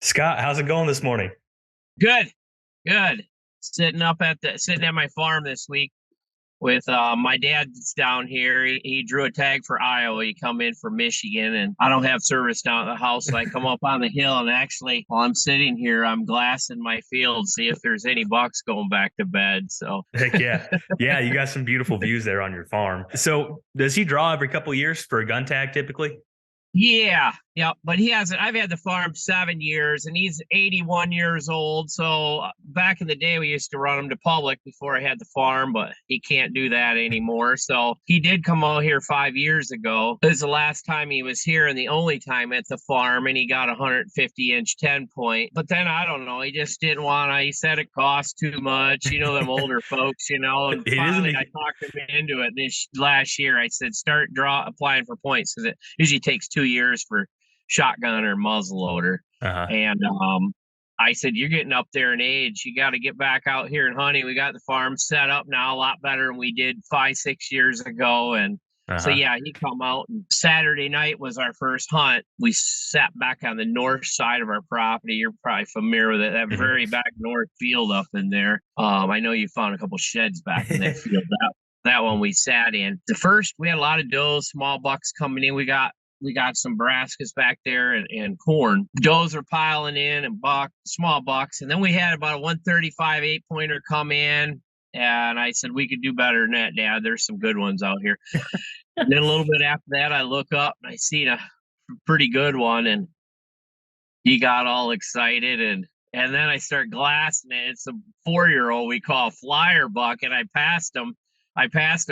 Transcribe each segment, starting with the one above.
Scott, how's it going this morning? Good, good. Sitting at my farm this week with my dad's down here. He drew a tag for Iowa. He come in from Michigan, and I don't have service down at the house, so I come up on the hill. And actually, while I'm sitting here, I'm glassing my field, see if there's any bucks going back to bed. So Heck yeah. Yeah, you got some beautiful views there on your farm. So, does he draw every couple of years for a gun tag typically? yeah, yeah, but he hasn't. I've had the farm 7 years, and he's 81 years old. So back in the day, we used to run him to public before I had the farm, but he can't do that anymore. So he did come out here 5 years ago. This is the last time he was here, and the only time at the farm, and he got a 150-inch 10 point. But then I don't know, he just didn't want to. He said it cost too much. You know, them older folks, And It isn't. finally, I talked him into it. This last year, I said, start applying for points because it usually takes 2 years for shotgun or muzzle loader. Uh-huh. And I said, you're getting up there in age. You got to get back out here and hunting. We got the farm set up now a lot better than we did 5, 6 years ago. And so, Uh-huh. yeah, he come out, and Saturday night was our first hunt. We sat back on the north side of our property. You're probably familiar with it, that Mhm. very back north field up in there. I know you found a couple sheds back in that field. That one we sat in. The first, we had a lot of does, small bucks coming in. We got some brassicas back there and corn. Does are piling in and small bucks. And then we had about a 135 8-pointer come in. And I said, we could do better than that, Dad. There's some good ones out here. And then a little bit after that, I look up and I see a pretty good one. And he got all excited. And then I start glassing it. It's a 4-year-old we call flyer buck. And I passed him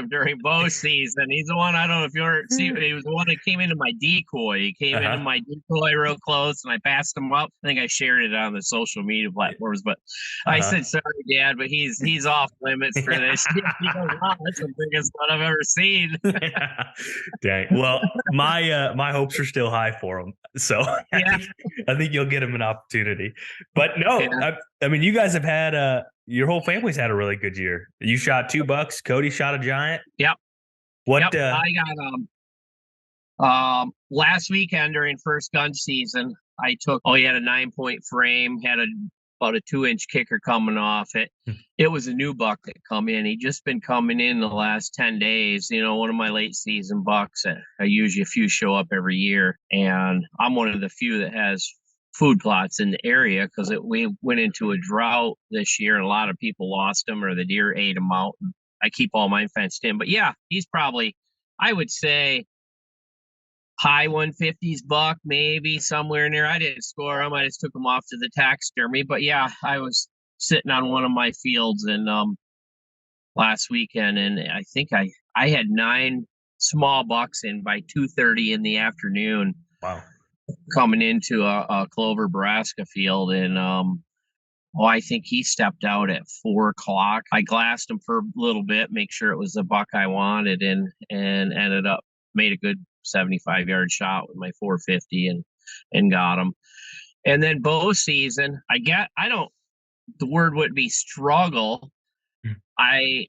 during bow season. He's the one, I don't know if you ever see, he was the one that came into my decoy. He came into Uh-huh. my decoy real close, and I passed him up. I think I shared it on the social media platforms, but I Uh-huh. said, sorry, Dad, but he's off limits for this. He goes, wow, that's the biggest one I've ever seen. Dang. Well, my hopes are still high for him. So Yeah, I think you'll get him an opportunity. But no, yeah, I mean, you guys have had your whole family's had a really good year. You shot two bucks. Cody shot a giant. yep, What yep. I got last weekend during first gun season, I took, he had a 9 point frame, had about a 2-inch kicker coming off it. It was a new buck that come in. He just been coming in the last 10 days. One of my late season bucks. I usually a few show up every year. And I'm one of the few that has food plots in the area because we went into a drought this year and a lot of people lost them or the deer ate them out. And I keep all mine fenced in. But yeah, he's probably, I would say, high 150s buck, maybe somewhere in there. I didn't score him. I just took him off to the taxidermy. But yeah, I was sitting on one of my fields and last weekend, and I think I had 9 small bucks in by 2:30 in the afternoon wow. coming into a Clover Brassica field, and I think he stepped out at 4 o'clock. I glassed him for a little bit, make sure it was the buck I wanted, and ended up made a good 75-yard shot with my 450 and got him. And then bow season, I don't, the word would be struggle. I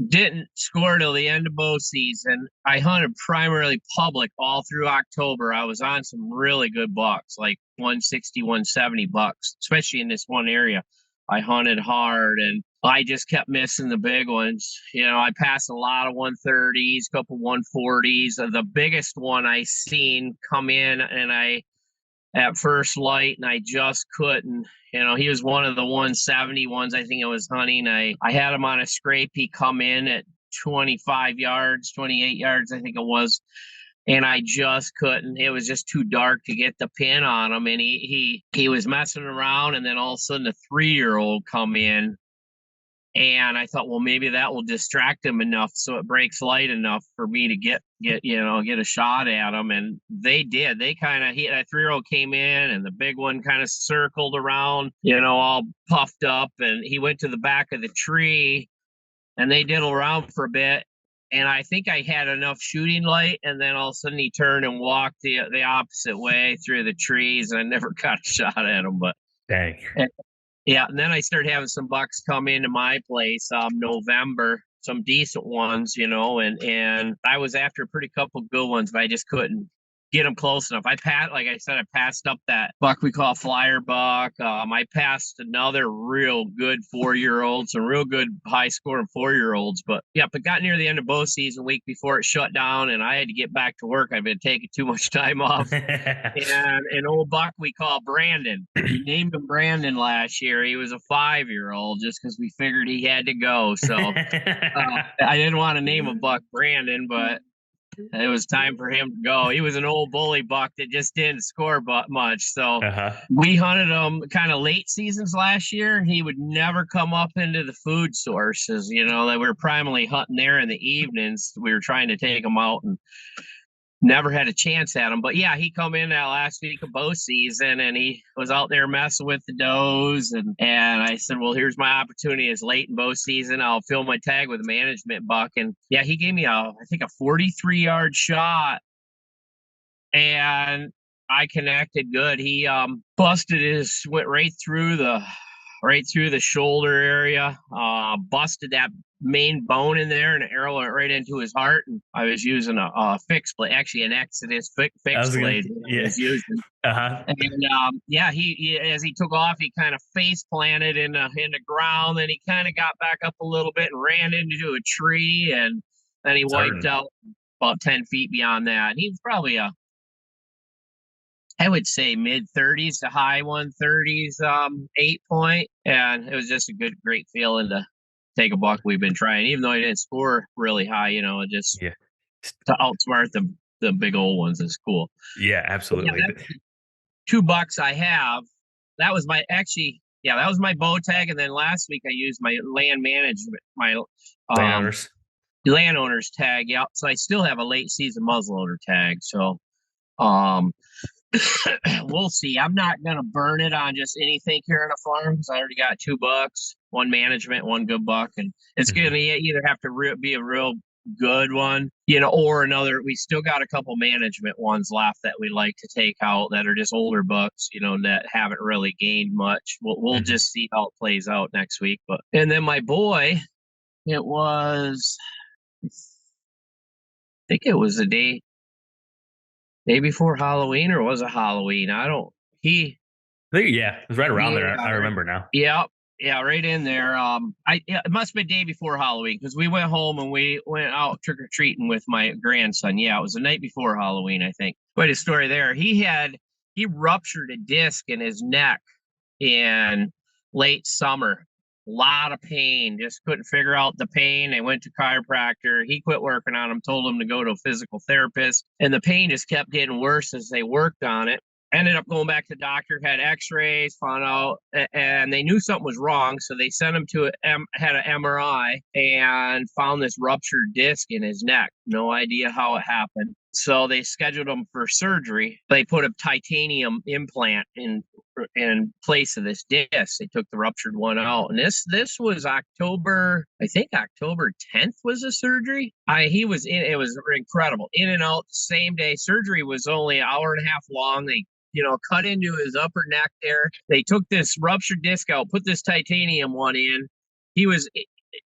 didn't score till the end of bow season. I hunted primarily public all through October. I was on some really good bucks, like 160, 170 bucks, especially in this one area. I hunted hard and I just kept missing the big ones. I passed a lot of 130s, a couple 140s. The biggest one I seen come in and I at first light and I just couldn't. He was one of the 170 ones I think I was hunting. I had him on a scrape. He come in at 25 yards, 28 yards, I think it was. And I just couldn't. It was just too dark to get the pin on him. And he was messing around. And then all of a sudden, a 3-year-old come in and I thought, well, maybe that will distract him enough so it breaks light enough for me to get a shot at him. And they did. They kind of, that 3-year-old came in and the big one kind of circled around, all puffed up. And he went to the back of the tree and they diddled around for a bit. And I think I had enough shooting light. And then all of a sudden he turned and walked the opposite way through the trees. And I never got a shot at him, but. Dang. Yeah, and then I started having some bucks come into my place November, some decent ones, and I was after a pretty couple good ones, but I just couldn't get them close enough. Like I said, I passed up that buck we call flyer buck. I passed another real good 4-year-old, some real good high scoring 4-year-olds. But yeah, but got near the end of bow season week before it shut down, and I had to get back to work. I've been taking too much time off. And an old buck we call Brandon. We named him Brandon last year. He was a 5-year-old just because we figured he had to go. So I didn't want to name a buck Brandon, but it was time for him to go. He was an old bully buck that just didn't score much. So we hunted him kind of late seasons last year. He would never come up into the food sources, you know, that we were primarily hunting there in the evenings. We were trying to take him out and never had a chance at him. But yeah, he come in that last week of bow season and he was out there messing with the does. And I said, well, here's my opportunity. It's late in bow season. I'll fill my tag with a management buck. And yeah, he gave me I think a 43-yard shot. And I connected good. He went right through the shoulder area, busted that main bone in there, and an arrow went right into his heart. And I was using a fixed blade, actually an Exodus fixed blade. I was using. And yeah, he as he took off, he kind of face planted in the ground. Then he kind of got back up a little bit and ran into a tree, and then he wiped out about 10 feet beyond that. He was probably I would say mid-30s to high 130s 8-point, and it was just a great feeling to take a buck we've been trying, even though I didn't score really high, you know, just to outsmart the big old ones is cool. Yeah, absolutely. Yeah, 2 bucks I have. That was my bow tag, and then last week I used my land management, my landowner's tag. Yeah, so I still have a late season muzzleloader tag. So we'll see. I'm not gonna burn it on just anything here on a farm because I already got 2 bucks, 1 management, 1 good buck, and it's gonna either have to be a real good one, you know, or another. We still got a couple management ones left that we like to take out that are just older bucks, you know, that haven't really gained much. We'll just see how it plays out next week. And then my boy, it was, I think it was the day before Halloween, or was it Halloween? It was right around there. I remember now. Yeah, right in there. It must have been day before Halloween because we went home and we went out trick or treating with my grandson. Yeah, it was the night before Halloween, I think. Quite a story there. He ruptured a disc in his neck in late summer. A lot of pain. Just couldn't figure out the pain. They went to chiropractor. He quit working on him. Told him to go to a physical therapist, and the pain just kept getting worse as they worked on it. Ended up going back to the doctor, had x-rays, found out, and they knew something was wrong. So they sent him to had an MRI and found this ruptured disc in his neck. No idea how it happened. So they scheduled him for surgery. They put a titanium implant in place of this disc. They took the ruptured one out. And this was October 10th was the surgery. It was incredible. In and out the same day. Surgery was only an hour and a half long. They cut into his upper neck there. They took this ruptured disc out, put this titanium one in. He was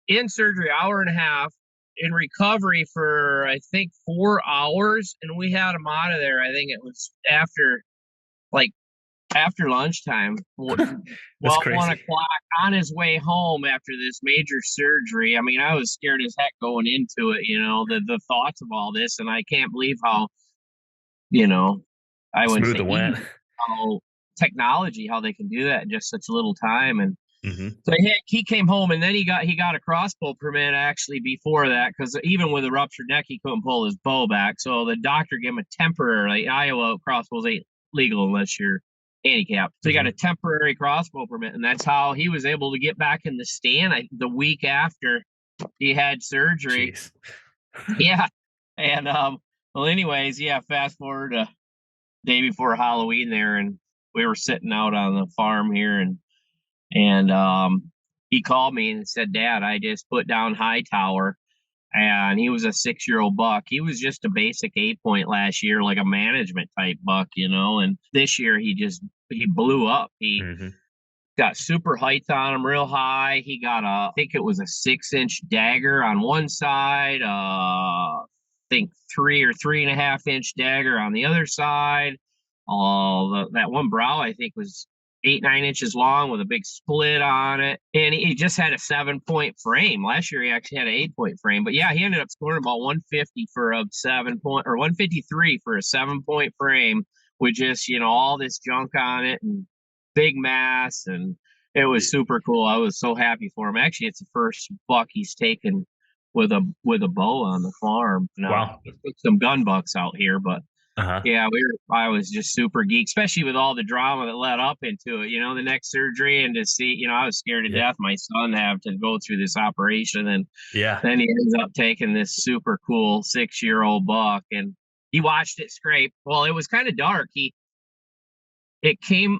in surgery hour and a half, in recovery for, I think, 4 hours. And we had him out of there. I think it was after lunchtime. That's crazy. 1 o'clock on his way home after this major surgery. I mean, I was scared as heck going into it, you know, the thoughts of all this. And I can't believe how, you know, I would say how technology, how they can do that in just such a little time. And so he came home, and then he got a crossbow permit actually before that, because even with a ruptured neck, he couldn't pull his bow back. So the doctor gave him a temporary, Iowa crossbows ain't legal unless you're handicapped. So he got a temporary crossbow permit, and that's how he was able to get back in the stand the week after he had surgery. Jeez. Yeah. And well, anyways, yeah, fast forward to day before Halloween there, and we were sitting out on the farm here, and he called me and said, Dad, I just put down Hightower. And he was a 6-year-old buck. He was just a basic 8-point last year, like a management type buck, you know. And this year he blew up. He got super height on him, real high. He got I think it was a 6-inch dagger on one side, think 3 or 3.5 inch dagger on the other side. That one brow I think was 8, 9 inches long with a big split on it, and he just had a 7 point frame. Last year he actually had an 8 point frame, but yeah, he ended up scoring about 150 for a 7 point, or 153 for a 7 point frame with just all this junk on it and big mass, and it was super cool. I was so happy for him. Actually, it's the first buck he's taken with a bow on the farm. Now, Wow. he took some gun bucks out here, but Uh-huh. yeah, I was just super geeked, especially with all the drama that led up into it. The neck surgery, and to see, I was scared to Yeah. death my son have to go through this operation, and Yeah. then he ends up taking this super cool 6-year-old buck, and he watched it scrape. Well, it was kind of dark. It came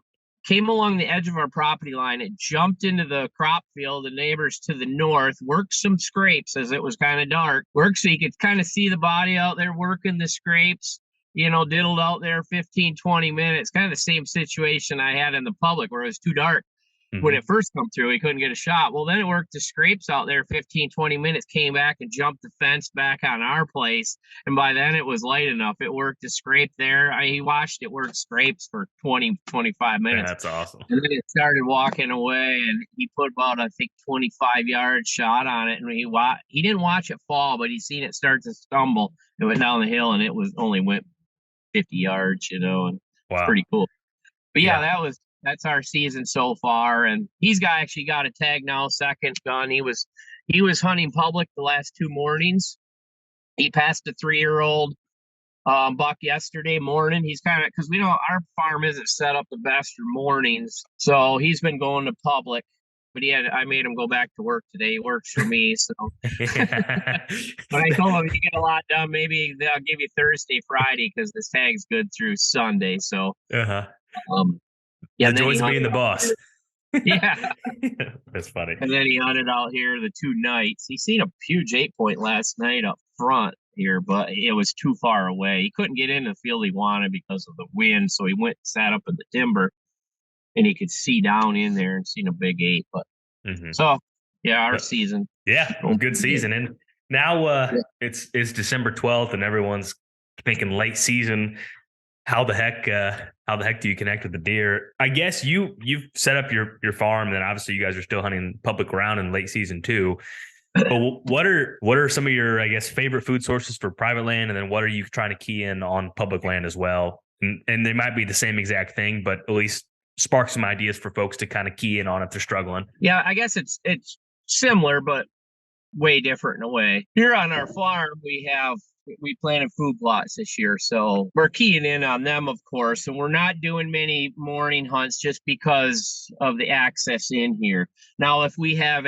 along the edge of our property line. It jumped into the crop field, the neighbors to the north, worked some scrapes as it was kind of dark. Worked so you could kind of see the body out there working the scrapes, diddled out there 15, 20 minutes. Kind of the same situation I had in the public where it was too dark. When Mhm. it first come through, he couldn't get a shot. Well, then it worked the scrapes out there 15, 20 minutes, came back and jumped the fence back on our place. And by then it was light enough. It worked the scrape there. He watched it work scrapes for 20, 25 minutes. That's awesome. And then it started walking away, and he put about, I think, 25-yard shot on it. And he didn't watch it fall, but he seen it start to stumble. It went down the hill, and it only went 50 yards, and it's Wow. pretty cool. But yeah, Yeah. that's our season so far, and he's actually got a tag now, second gun. He was hunting public the last 2 mornings. He passed a 3-year-old buck yesterday morning. He's kind of, because our farm isn't set up the best for mornings, so he's been going to public. But I made him go back to work today. He works for me, so. But I told him, if you get a lot done, maybe they'll give you Thursday, Friday, because this tag's good through Sunday. So, Uh-huh. yeah, The and then he joys of being hunted the out boss. here. Yeah. That's funny. And then he hunted out here the 2 nights. He seen a huge 8 point last night up front here, but it was too far away. He couldn't get in the field he wanted because of the wind, so he went and sat up in the timber, and he could see down in there and seen a big 8. But Mhm. so, yeah, our Yep. season. Yeah, good season. And now Yeah. it's December 12th and everyone's thinking late season. How the heck do you connect with the deer? I guess you've set up your farm, and then obviously you guys are still hunting public ground in late season too. But what are some of your, I guess, favorite food sources for private land, and then what are you trying to key in on public land as well? And they might be the same exact thing, but at least spark some ideas for folks to kind of key in on if they're struggling. Yeah, I guess it's similar, but way different in a way. Here on our farm, we planted food plots this year, so we're keying in on them, of course, and we're not doing many morning hunts just because of the access in here. Now, if we have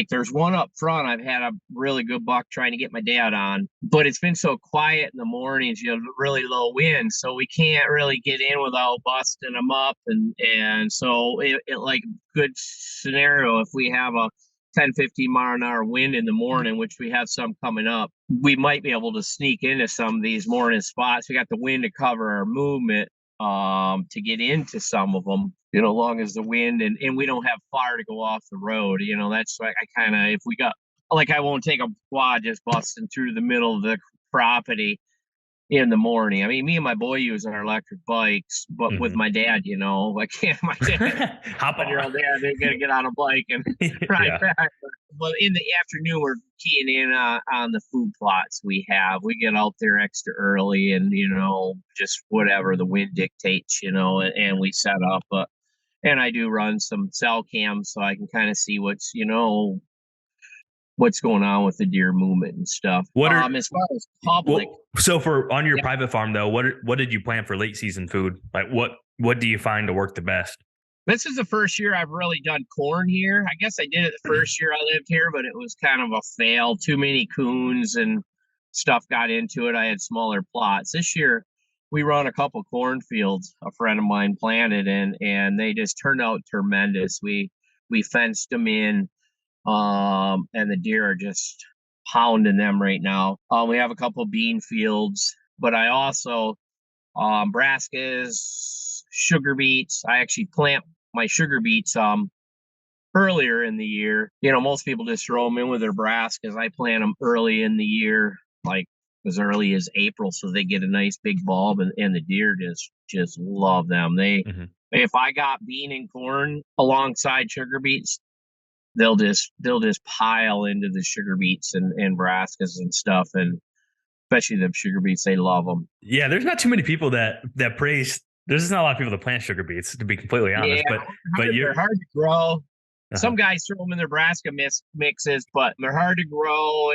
there's one up front, I've had a really good buck trying to get my dad on, but it's been so quiet in the mornings, really low wind, so we can't really get in without busting them up, and so it like good scenario if we have a 10, 15 mile an hour wind in the morning, which we have some coming up, we might be able to sneak into some of these morning spots. We got the wind to cover our movement to get into some of them, long as the wind and we don't have far to go off the road. That's like I kind of, if we got, I won't take a quad just busting through the middle of the property in the morning. I mean, me and my boy use our electric bikes, but with Mhm. my dad, I can't. My dad, Hop on. dad, they gotta get on a bike and ride Yeah. back. But in the afternoon, we're keying in on the food plots we have. We get out there extra early, and just whatever the wind dictates, and we set up. And I do run some cell cams so I can kind of see what's going on with the deer movement and stuff. What are As far as public. Well, so for on your Yeah. private farm though, what did you plan for late season food? Like what do you find to work the best? This is the first year I've really done corn here. I guess I did it the first year I lived here, but it was kind of a fail. Too many coons and stuff got into it. I had smaller plots. This year we run a couple cornfields a friend of mine planted, and they just turned out tremendous. We fenced them in, and the deer are just pounding them right now. We have a couple bean fields, but I also brassicas, sugar beets. I actually plant my sugar beets earlier in the year. Most people just throw them in with their brassicas. I plant them early in the year, like as early as April, so they get a nice big bulb, and the deer just love them. Hmm. If I got bean and corn alongside sugar beets, they'll just pile into the sugar beets and brassicas and stuff, and especially the sugar beets, they love them. Yeah, there's not too many people that praise. There's just not a lot of people that plant sugar beets, to be completely Yeah, honest. But they're you're hard to grow. uh Some guys throw them in their brassica mixes, but they're hard to grow,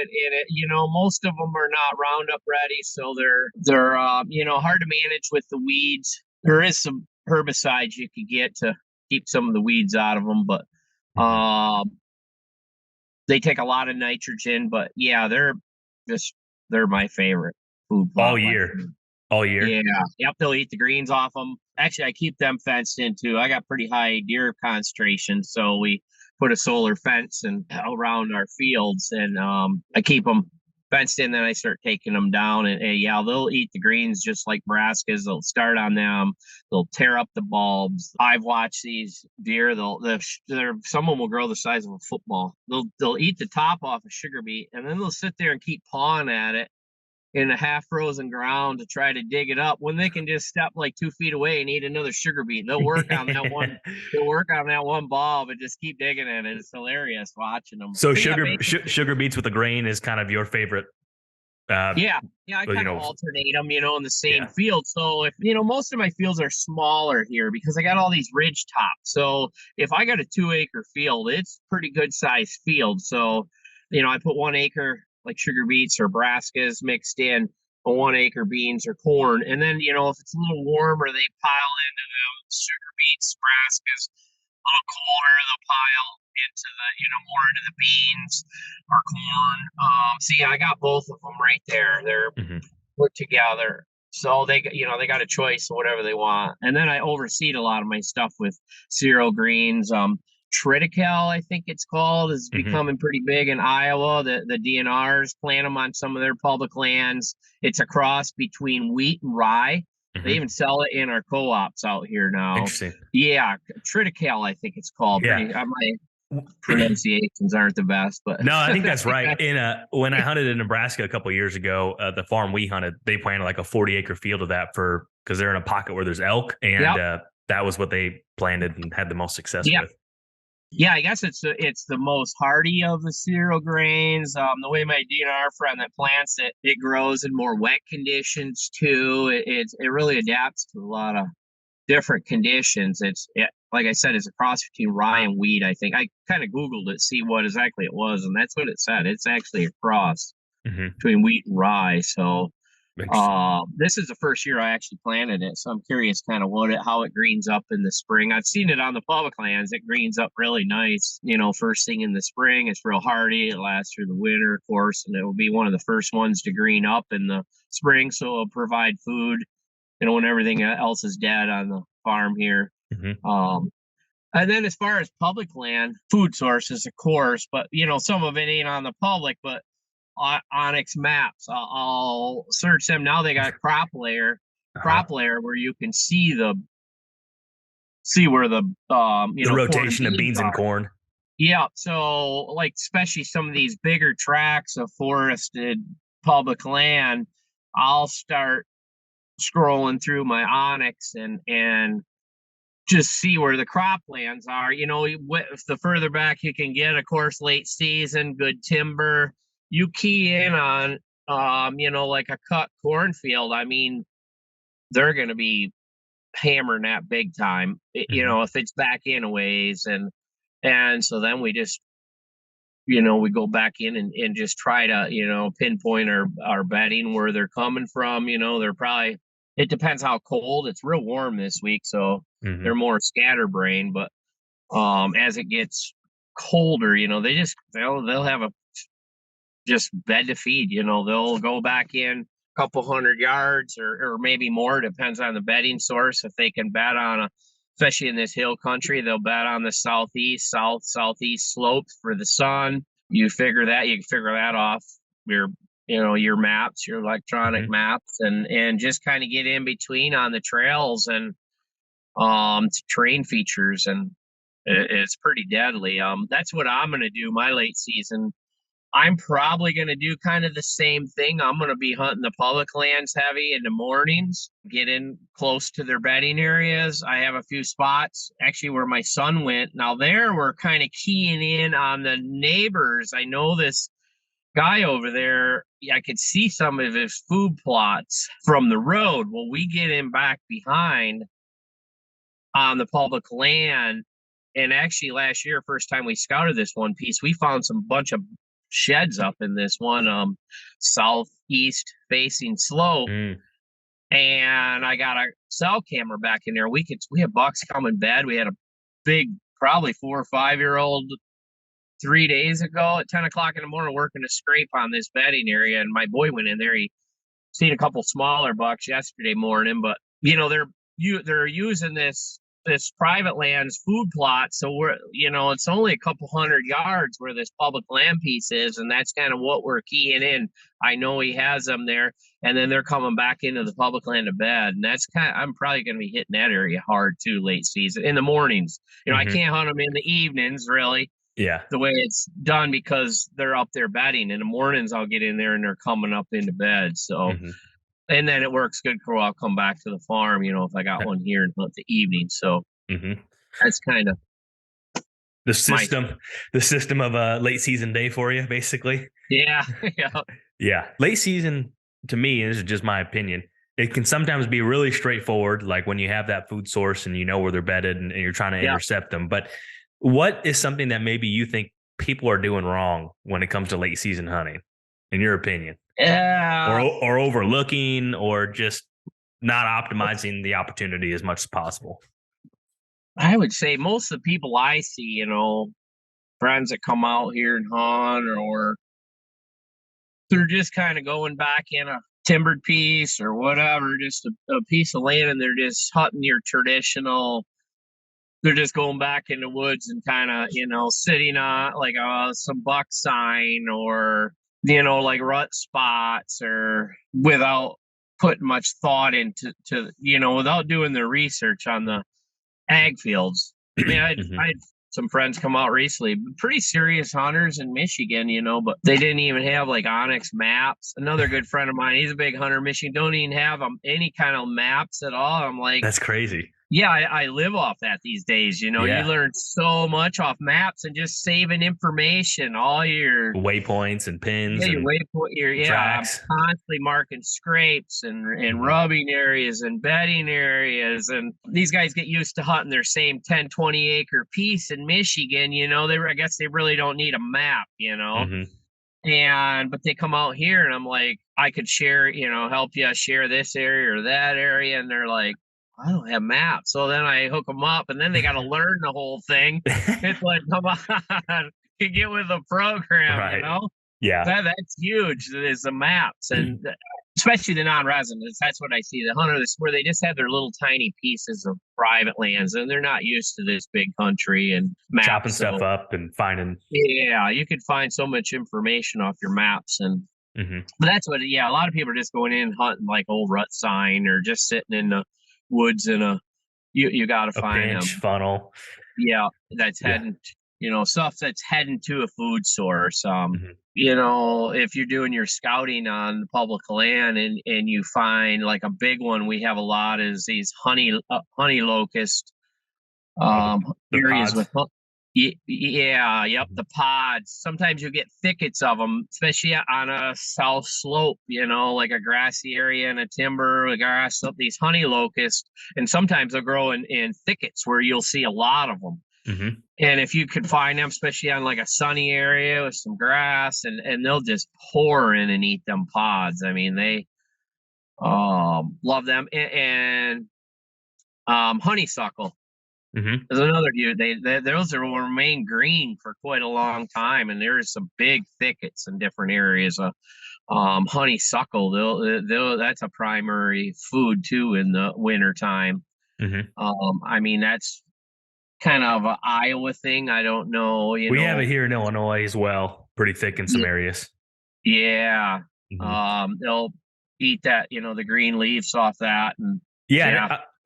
most of them are not Roundup ready, so they're hard to manage with the weeds. There is some herbicides you could get to keep some of the weeds out of them, but Mhm. um, they take a lot of nitrogen. But yeah, just they're my favorite food all plot. year, all year. Yeah, yep, they'll eat the greens off them. Actually, I keep them fenced in too. I got pretty high deer concentration, so we put a solar fence and around our fields, and I keep them fenced in. Then I start taking them down, and yeah, they'll eat the greens just like brassicas. They'll start on them. They'll tear up the bulbs. I've watched these deer. Some of them will grow the size of a football. They'll eat the top off a sugar beet, and then they'll sit there and keep pawing at it in a half frozen ground to try to dig it up when they can just step like 2 feet away and eat another sugar beet. They'll work on that one. They'll work on that one bulb and just keep digging at it. It's hilarious watching them. So So yeah, basically, sugar beets with the grain is kind of your favorite. Uh, yeah, yeah. I you kind of know, alternate them, in the same yeah. field. So if most of my fields are smaller here because I got all these ridge tops. So if I got a 2 acre field, it's pretty good sized field. So I put 1 acre like sugar beets or brassicas mixed in, a 1 acre beans or corn, and then if it's a little warmer, they pile into them sugar beets, brassicas. A little colder, they'll pile into more into the beans or corn. See, I got both of them right there. They're Hmm. put together. So they got a choice of whatever they want. And then I overseed a lot of my stuff with cereal greens. Triticale, I think it's called, is Hmm. becoming pretty big in Iowa. The DNRs plant them on some of their public lands. It's a cross between wheat and rye. They Hmm. even sell it in our co-ops out here now. Interesting. Yeah, Triticale, I think it's called. Yeah. My pronunciations aren't the best, but No, I think that's right. When I hunted in Nebraska a couple of years ago, the farm we hunted, they planted like a 40-acre field of that because they're in a pocket where there's elk, and yep, that was what they planted and had the most success yep. with. Yeah, I guess it's the most hardy of the cereal grains. The way my DNR friend that plants it, it grows in more wet conditions too. It really adapts to a lot of different conditions. Like I said, it's a cross between rye and wheat. I think I kind of Googled it, see what exactly it was, and that's what it said. It's actually a cross Hmm. between wheat and rye. So Interesting. this is the first year I actually planted it, so I'm curious kind of how it greens up in the spring. I've seen it on the public lands. It greens up really nice. First thing in the spring, it's real hardy. It lasts through the winter, of course, and it will be one of the first ones to green up in the spring. So it'll provide food, when everything else is dead on the farm here. Hmm. Um, and then as far as public land, food sources, of course, but some of it ain't on the public, but Onyx maps. I'll search them now. They got Uh-huh. crop layer where you can see where the The corn and rotation of beans beans and are. corn. Yeah, so like especially some of these bigger tracts of forested public land, I'll start scrolling through my Onyx and just see where the croplands are. If the further back you can get, of course, late season, good timber. You key in on, like a cut cornfield. I mean, they're going to be hammering that big time. Hmm. If it's back in a ways, and so then we go back in and just try to pinpoint our bedding where they're coming from. They're probably, it depends how cold. It's real warm this week, so they're Hmm. more scatterbrained. But as it gets colder, they'll have a just bed to feed. They'll go back in a couple 100 yards or maybe more, depends on the bedding source. If they can bed especially in this hill country, they'll bed on the southeast slopes for the sun. You can figure that off your your maps, your electronic Hmm. maps, and just kind of get in between on the trails and terrain features, and it's pretty deadly. That's what I'm going to do my late season I'm probably going to do kind of the same thing. I'm going to be hunting the public lands heavy in the mornings, get in close to their bedding areas. I have a few spots actually where my son went. Now, there we're kind of keying in on the neighbors. I know this guy over there, I could see some of his food plots from the road. Well, we get him back behind on the public land. And actually, last year, first time we scouted this one piece, we found some bunch of sheds up in this one southeast facing slope. Mm. And I got a cell camera back in there. We had bucks come in bed. We had a big, probably 4 or 5 year old 3 days ago at 10 o'clock in the morning working a scrape on this bedding area. And my boy went in there. He seen a couple smaller bucks yesterday morning, but they're using this private land's food plot. So it's only a couple 100 yards where this public land piece is, and that's kind of what we're keying in. I know he has them there, and then they're coming back into the public land to bed, and I'm probably going to be hitting that area hard too late season in the mornings. I can't hunt them in the evenings really. Yeah. The way it's done because they're up there bedding. In the mornings, I'll get in there and they're coming up into bed. So, and then it works good for I'll come back to the farm, if I got one here and hunt the evening. So that's kind of the system of a late season day for you, basically. Yeah. Yeah. Late season, to me, this is just my opinion, it can sometimes be really straightforward, like when you have that food source and you know where they're bedded and you're trying to intercept them. But what is something that maybe you think people are doing wrong when it comes to late season hunting, in your opinion? Yeah. Or overlooking or just not optimizing the opportunity as much as possible? I would say most of the people I see, friends that come out here and hunt, or they're just kind of going back in a timbered piece or whatever, just a piece of land, and they're just hunting your traditional. They're just going back in the woods and kind of, sitting on like some buck sign or, like rut spots, or without putting much thought into, without doing the research on the ag fields. I mean, I had some friends come out recently, pretty serious hunters in Michigan, but they didn't even have like Onyx maps. Another good friend of mine, he's a big hunter in Michigan, don't even have any kind of maps at all. I'm like, that's crazy. Yeah, I live off that these days. You learn so much off maps and just saving information, all your waypoints and pins. Yeah, I'm constantly marking scrapes and rubbing areas and bedding areas. And these guys get used to hunting their same 10, 20 acre piece in Michigan. I guess they really don't need a map, but they come out here and I'm like, I could share, help you share this area or that area. And they're like, I don't have maps. So then I hook them up and then they got to learn the whole thing. It's like, come on, you get with the program, right. Yeah. That's huge. Is the maps, and especially the non-residents. That's what I see. The hunters where they just have their little tiny pieces of private lands and they're not used to this big country and maps. Chopping stuff up and finding. Yeah, you could find so much information off your maps. And but that's what, a lot of people are just going in hunting like old rut sign or just sitting in the woods in you got to find them funnel. Yeah, that's heading, stuff that's heading to a food source. If you're doing your scouting on public land and you find like a big one, we have a lot is these honey locust areas pods. with the pods. Sometimes you get thickets of them, especially on a south slope, like a grassy area and a timber, grass, these honey locusts. And sometimes they'll grow in thickets where you'll see a lot of them. And if you could find them, especially on like a sunny area with some grass, and they'll just pour in and eat them pods. I mean, they love them. And honeysuckle. There's another view. Those will remain green for quite a long time, and there's some big thickets in different areas. Honeysuckle, that's a primary food too in the winter time. I mean, that's kind of an Iowa thing. I don't know. We have it here in Illinois as well, pretty thick in some areas. Yeah. They'll eat that, the green leaves off that, and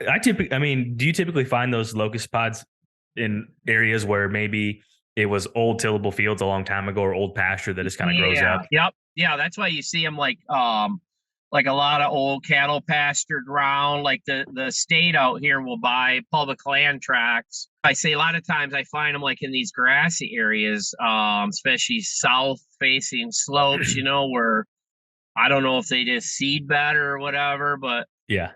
I do you typically find those locust pods in areas where maybe it was old tillable fields a long time ago or old pasture that just kind of grows Yeah, up. yep, yeah. That's why you see them like a lot of old cattle pasture ground. Like the state out here will buy public land tracts. I say a lot of times I find them like in these grassy areas, especially south facing slopes. Where I don't know if they just seed better or whatever, but Yeah.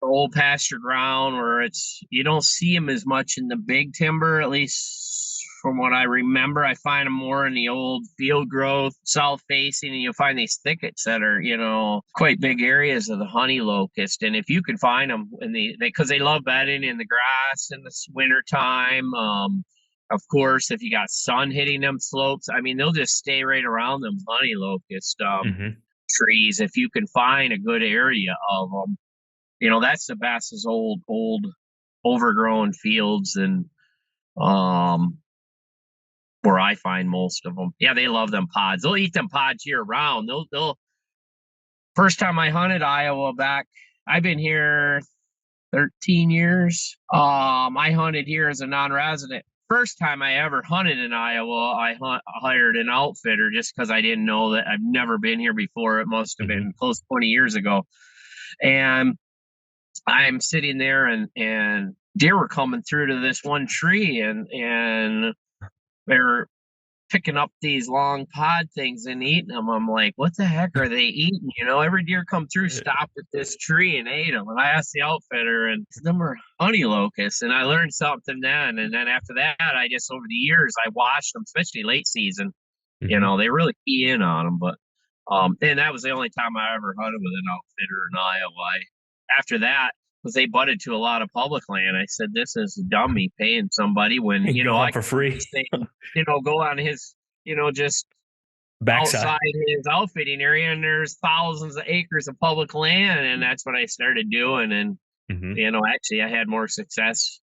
old pasture ground where you don't see them as much in the big timber, at least from what I remember. I find them more in the old field growth, south facing, and you'll find these thickets that are, quite big areas of the honey locust. And if you can find them because they love bedding in the grass in the winter time. Of course, if you got sun hitting them slopes, I mean, they'll just stay right around them honey locust Hmm. trees if you can find a good area of them. That's the best is old overgrown fields and um where I find most of them. Yeah, they love them pods. They'll eat them pods year round. They'll First time I hunted Iowa back, I've been here 13 years. I hunted here as a non-resident. First time I ever hunted in Iowa, hired an outfitter just because I didn't know that I've never been here before. It must have Hmm. been close to 20 years ago. And I'm sitting there and deer were coming through to this one tree and they're picking up these long pod things and eating them. I'm like, what the heck are they eating? Every deer come through, stopped at this tree and ate them. And I asked the outfitter, and them were honey locusts. And I learned something then. And then after that, over the years, I watched them, especially late season. Hmm. They really key in on them. But and that was the only time I ever hunted with an outfitter in Iowa. After that, because they butted to a lot of public land, I said, this is dummy paying somebody when, Go I hunt for could do free. the same, go on his, just Backside. outside his outfitting area, and there's thousands of acres of public land. And that's what I started doing. And, Hmm. actually, I had more success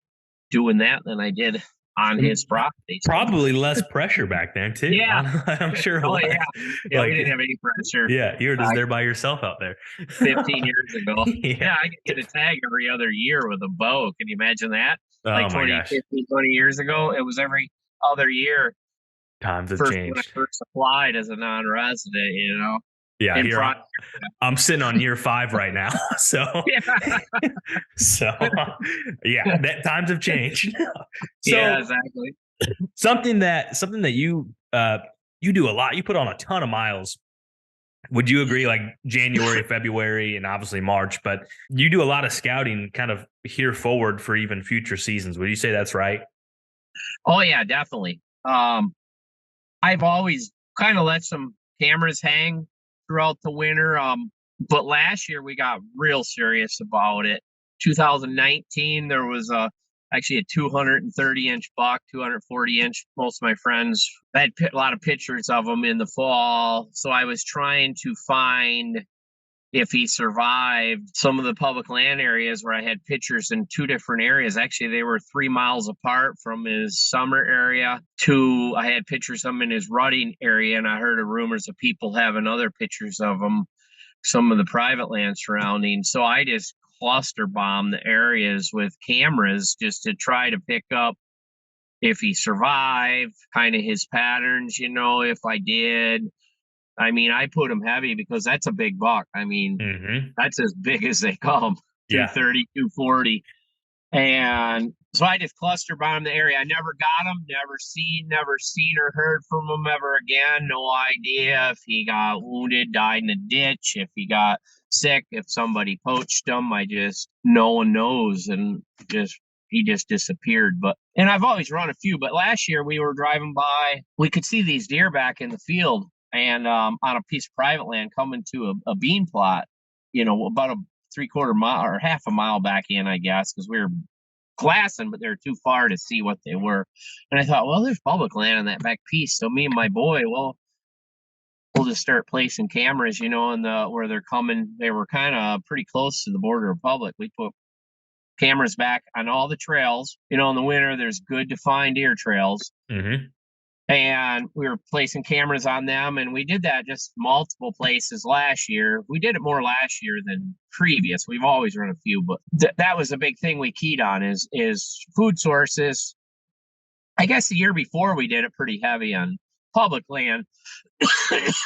doing that than I did on his property. So, Probably less pressure back then too. yeah. I'm sure Oh, less. yeah. Yeah. We Like, didn't have any pressure. yeah, you were just Uh, there by yourself out there. 15 years ago. Yeah. Yeah, I could get a tag every other year with a bow. Can you imagine that? Oh Like my 20, gosh. 15, 20 years ago, it was every other year. Times have First when I changed. first applied as a non-resident, Yeah, in here front. I'm sitting on year 5 right now. So Yeah, so yeah, that times have changed. yeah, So exactly. something that you do a lot. You put on a ton of miles. Would you agree, like January, February, and obviously March, but you do a lot of scouting kind of here forward for even future seasons. Would you say that's right? Oh yeah, definitely. I've always kind of let some cameras hang throughout the winter. But last year we got real serious about it. 2019, there was actually a 230-inch buck, 240-inch. Most of my friends had a lot of pictures of them in the fall. So I was trying to find if he survived some of the public land areas where I had pictures in two different areas. Actually, they were 3 miles apart from his summer area. I had pictures of him in his rutting area, and I heard of rumors of people having other pictures of him, some of the private land surrounding. So I just cluster bombed the areas with cameras just to try to pick up if he survived, kind of his patterns, if I did. I mean, I put him heavy because that's a big buck. I mean, Hmm. that's as big as they come, Yeah. 230, 240. And so I just cluster bombed the area. I never got him, never seen or heard from him ever again. No idea if he got wounded, died in a ditch, if he got sick, if somebody poached him. No one knows. And he just disappeared. And I've always run a few, but last year we were driving by, we could see these deer back in the field and on a piece of private land coming to a bean plot, about a 3/4 mile or half a mile back in, I guess, because we were glassing, but they were too far to see what they were. And I thought, well, there's public land in that back piece. So me and my boy, well, we'll just start placing cameras, in where they're coming. They were kind of pretty close to the border of public. We put cameras back on all the trails. In the winter, there's good defined deer trails. Hmm. And we were placing cameras on them, and we did that just multiple places last year. We did it more last year than previous. We've always run a few, but that was a big thing we keyed on is food sources. I guess the year before we did it pretty heavy on public land.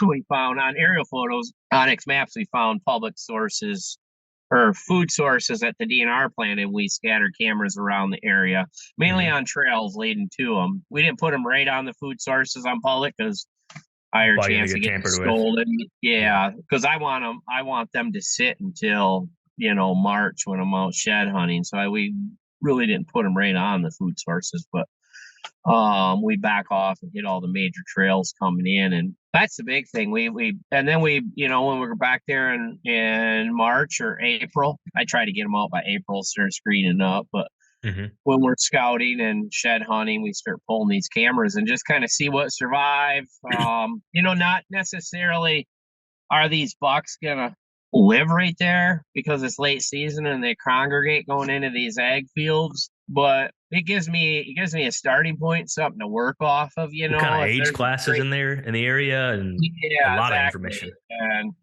We found on aerial photos, Onyx maps, we found public sources or food sources at the DNR plant, and we scattered cameras around the area, mainly Hmm. on trails leading to them. We didn't put them right on the food sources on public because higher Probably gonna chance of get getting tampered with. stolen. Yeah. Yeah, because I want them to sit until March when I'm out shed hunting. So we really didn't put them right on the food sources, but we back off and hit all the major trails coming in, and that's the big thing. We and then we when we were back there in March or April, I try to get them out by April, start screening up. But Hmm. when we're scouting and shed hunting, we start pulling these cameras and just kind of see what survive. Not necessarily are these bucks gonna live right there because it's late season and they congregate going into these ag fields, but it gives me a starting point, something to work off of, What kind of if age there's a classes great. in there in the area, and a Yeah, lot of exactly. information. And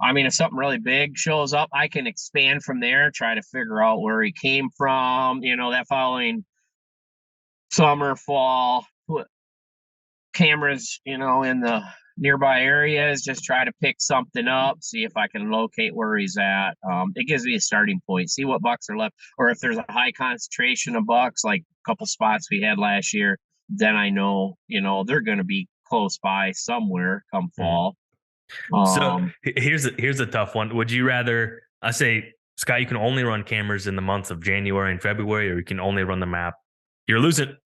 I mean, if something really big shows up, I can expand from there, try to figure out where he came from, that following summer, fall, put cameras, in the nearby areas, just try to pick something up, see if I can locate where he's at. It gives me a starting point, see what bucks are left, or if there's a high concentration of bucks, like a couple spots we had last year, then I know, they're going to be close by somewhere come Mhm. fall. So Um, here's a tough one. Would you rather I say, Scott, you can only run cameras in the months of January and February, or you can only run the map. You're losing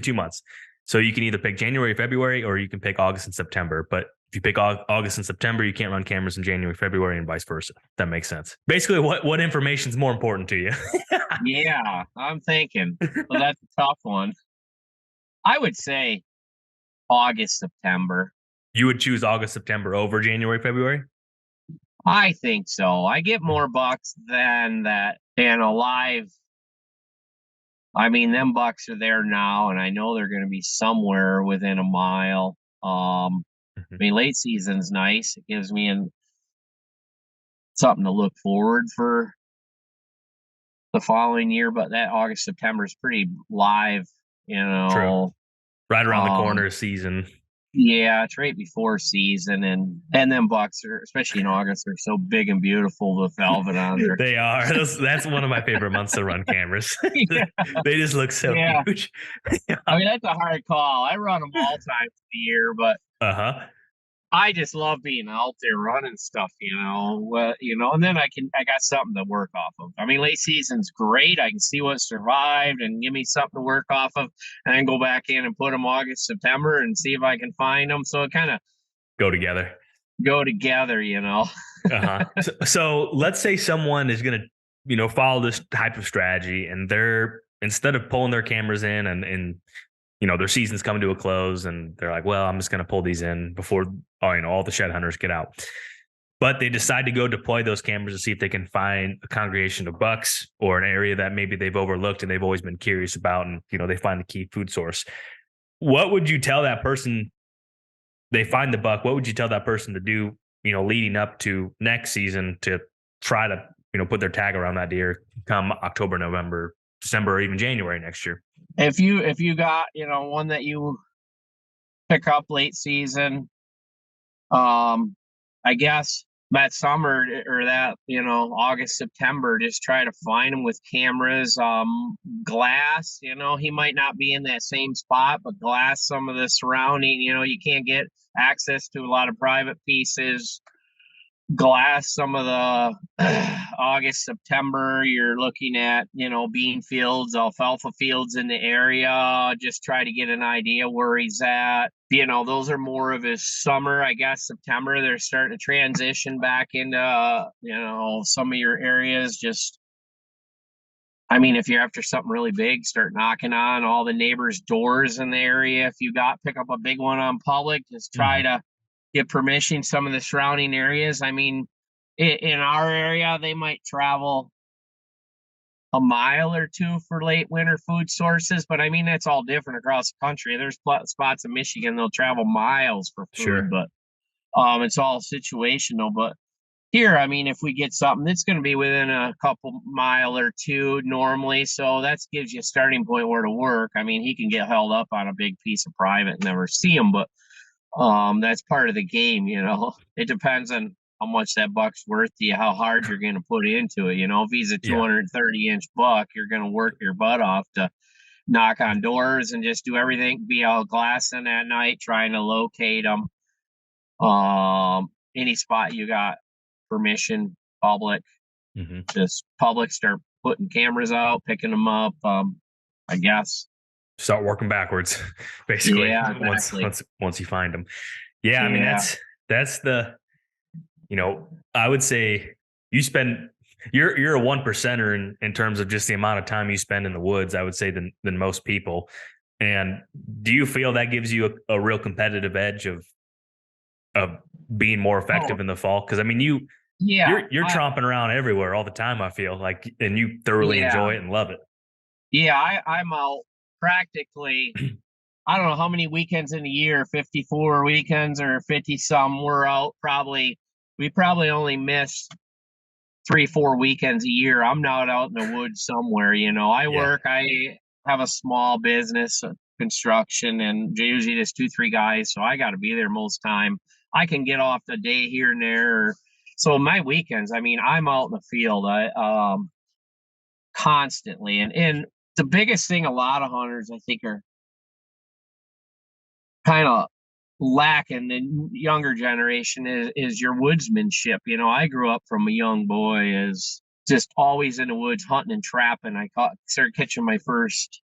2 months. So you can either pick January, February, or you can pick August and September. But if you pick August and September, you can't run cameras in January, February, and vice versa. That makes sense. Basically, what information is more important to you? yeah, I'm thinking. Well, that's a tough one. I would say August, September. You would choose August, September over January, February? I think so. I get more bucks than that and alive. I mean, them bucks are there now, and I know they're going to be somewhere within a mile. Mhm. I mean, late season's nice. It gives me something to look forward for the following year, but that August, September is pretty live, you True. know. Right around the Um, corner of season. yeah, it's right before season, and then bucks are, especially in August, they're so big and beautiful with velvet on their. They are. That's one of my favorite months to run cameras. Yeah, They just look so yeah. huge. I mean, that's a hard call. I run them all times of the year, but Uh-huh. I just love being out there running stuff, and then I got something to work off of. I mean, late season's great. I can see what survived and give me something to work off of, and then go back in and put them August, September, and see if I can find them. So it kind of Go together. go together. Uh-huh. So let's say someone is gonna, follow this type of strategy, and they're instead of pulling their cameras in and their season's coming to a close, and they're like, well, I'm just gonna pull these in before all the shed hunters get out. But they decide to go deploy those cameras to see if they can find a congregation of bucks or an area that maybe they've overlooked and they've always been curious about, and they find the key food source. What would you tell that person? They find the buck. What would you tell that person to do, leading up to next season to try to, put their tag around that deer come October, November, December, or even January next year? If you got one that you pick up late season, I guess that summer or that August, September, just try to find him with cameras. Glass, he might not be in that same spot, but glass some of the surrounding. You can't get access to a lot of private pieces. Glass some of the August, September, you're looking at, bean fields, alfalfa fields in the area. Just try to get an idea where he's at. Those are more of his summer. I guess September, they're starting to transition back into, some of your areas. Just, I mean, if you're after something really big, start knocking on all the neighbors' doors in the area. If you pick up a big one on public, just try Mhm. to get permission some of the surrounding areas. I mean, in our area, they might travel a mile or two for late winter food sources, but I mean, that's all different across the country. There's spots in Michigan, they'll travel miles for food, Sure. but it's all situational. But Here, I mean, if we get something, it's going to be within a couple mile or two normally. So that gives you a starting point where to work. I mean, he can get held up on a big piece of private and never see him, but that's part of the game, you know. It depends on how much that buck's worth to you, how hard you're going to put into it. You know, if he's a Yeah. 230-inch buck, you're going to work your butt off to knock on doors and just do everything, be out glassing at night, trying to locate them. Any spot you got permission, public, Hmm. just public start putting cameras out, picking them up. I guess. Start working backwards, basically. Yeah, Once exactly. once once you find them. Yeah, I mean Yeah. that's the, I would say you spend you're a one percenter in terms of just the amount of time you spend in the woods, I would say, than most people. And do you feel that gives you a real competitive edge of being more Oh, effective in the fall? Because I mean yeah. you're tromping around everywhere all the time, I feel like, and you thoroughly Yeah. enjoy it and love it. Yeah. I'm out practically. I don't know how many weekends in a year, 54 weekends or 50 some. We're out probably. We probably only miss 3, 4 weekends a year. I'm not out in the woods somewhere. You know, I Yeah. work. I have a small business, construction, and usually just 2, 3 guys. So I got to be there most time. I can get off the day here and there. So my weekends, I mean, I'm out in the field. I constantly, and the biggest thing a lot of hunters I think are kind of lacking the younger generation is your woodsmanship. You know, I grew up from a young boy as just always in the woods hunting and trapping. Started catching my first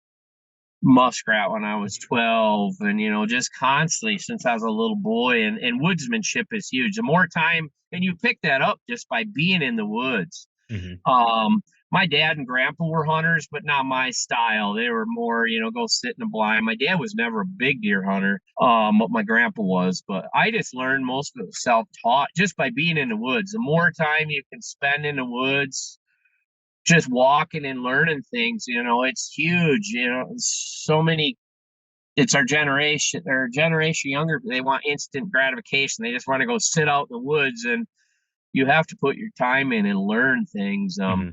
muskrat when I was 12, and you know, just constantly since I was a little boy. And woodsmanship is huge. The more time, and you pick that up just by being in the woods. Hmm. um, my dad and grandpa were hunters, but not my style. They were more, you know, go sit in the blind. My dad was never a big deer hunter, what my grandpa was, but I just learned most of it self-taught just by being in the woods. The more time you can spend in the woods, just walking and learning things, you know, it's huge. You know, so many. It's our generation, or generation younger. They want instant gratification. They just want to go sit out in the woods, and you have to put your time in and learn things. Hmm.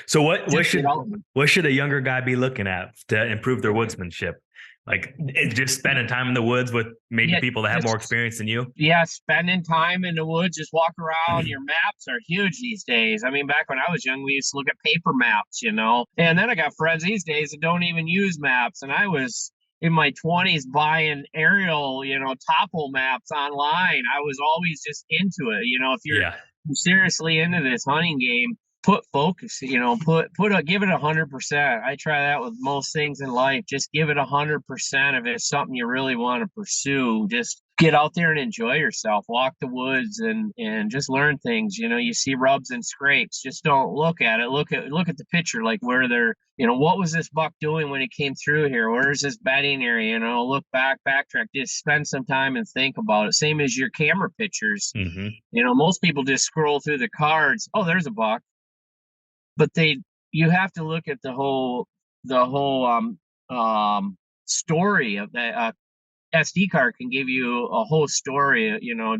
So Just get out. what should a younger guy be looking at to improve their woodsmanship? Like just spending time in the woods with maybe Yeah, people that have more just experience than you. yeah, spending time in the woods, just walk around. Your maps are huge these days. I mean, back when I was young, we used to look at paper maps, you know. And then I got friends these days that don't even use maps. And I was in my 20s buying aerial, you know, topo maps online. I was always just into it. You know, if you're Yeah. seriously into this hunting game, put focus, you know, give it 100%. I try that with most things in life. Just give it 100%. If it's something you really want to pursue, just get out there and enjoy yourself. Walk the woods and just learn things. You know, you see rubs and scrapes, just don't look at it. Look at the picture, like where they're, you know, what was this buck doing when it came through here? Where's this bedding area? You know, look back, backtrack, just spend some time and think about it. Same as your camera pictures. Hmm. You know, most people just scroll through the cards. Oh, there's a buck, but you have to look at the whole story of that. SD card can give you a whole story. You know,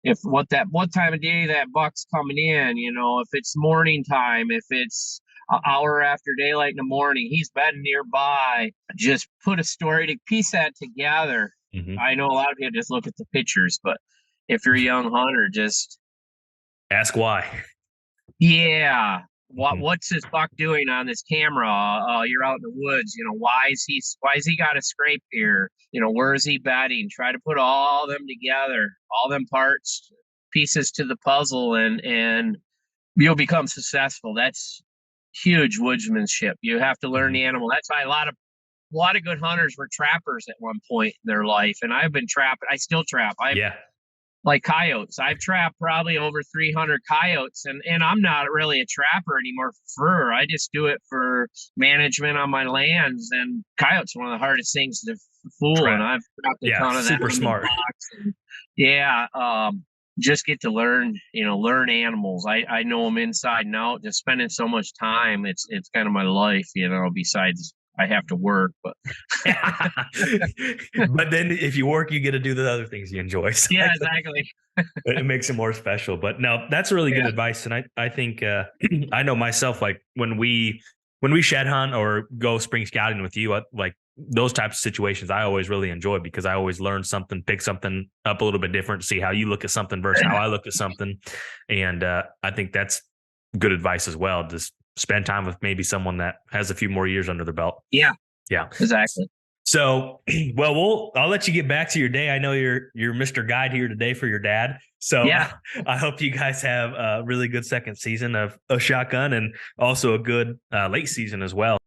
if what time of day that buck's coming in. You know, if it's morning time, if it's an hour after daylight in the morning, he's bedding nearby. Just put a story to piece that together. Hmm. I know a lot of people just look at the pictures, but if you're a young hunter, just Ask why. yeah. Hmm. What's this buck doing on this camera? You're out in the woods. You know, why is he got a scrape here? You know, where is he batting? Try to put all them together, all them parts, pieces to the puzzle, and you'll become successful. That's huge woodsmanship. You have to learn the Hmm. animal. That's why a lot of good hunters were trappers at one point in their life. And I've been trapping. I still trap. I Yeah. like coyotes. I've trapped probably over 300 coyotes, and I'm not really a trapper anymore for fur. I just do it for management on my lands. And coyotes are one of the hardest things to fool, and Trap. I've trapped a Yeah. ton of them Super in the smart. box. And yeah, just get to learn, learn animals. I know them inside and out. Just spending so much time, it's kind of my life, besides I have to work, but but then if you work, you get to do the other things you enjoy. So yeah, exactly. it makes it more special. But no, that's really good Yeah. advice. And I think I know myself, like when we shed hunt or go spring scouting with you, like those types of situations I always really enjoy because I always learn something, pick something up a little bit different, see how you look at something versus how I look at something. And I think that's good advice as well. Just spend time with maybe someone that has a few more years under their belt. Yeah, Yeah. exactly. So, well, I'll let you get back to your day. I know you're Mr. Guide here today for your dad. So Yeah. I hope you guys have a really good second season of shotgun and also a good late season as well.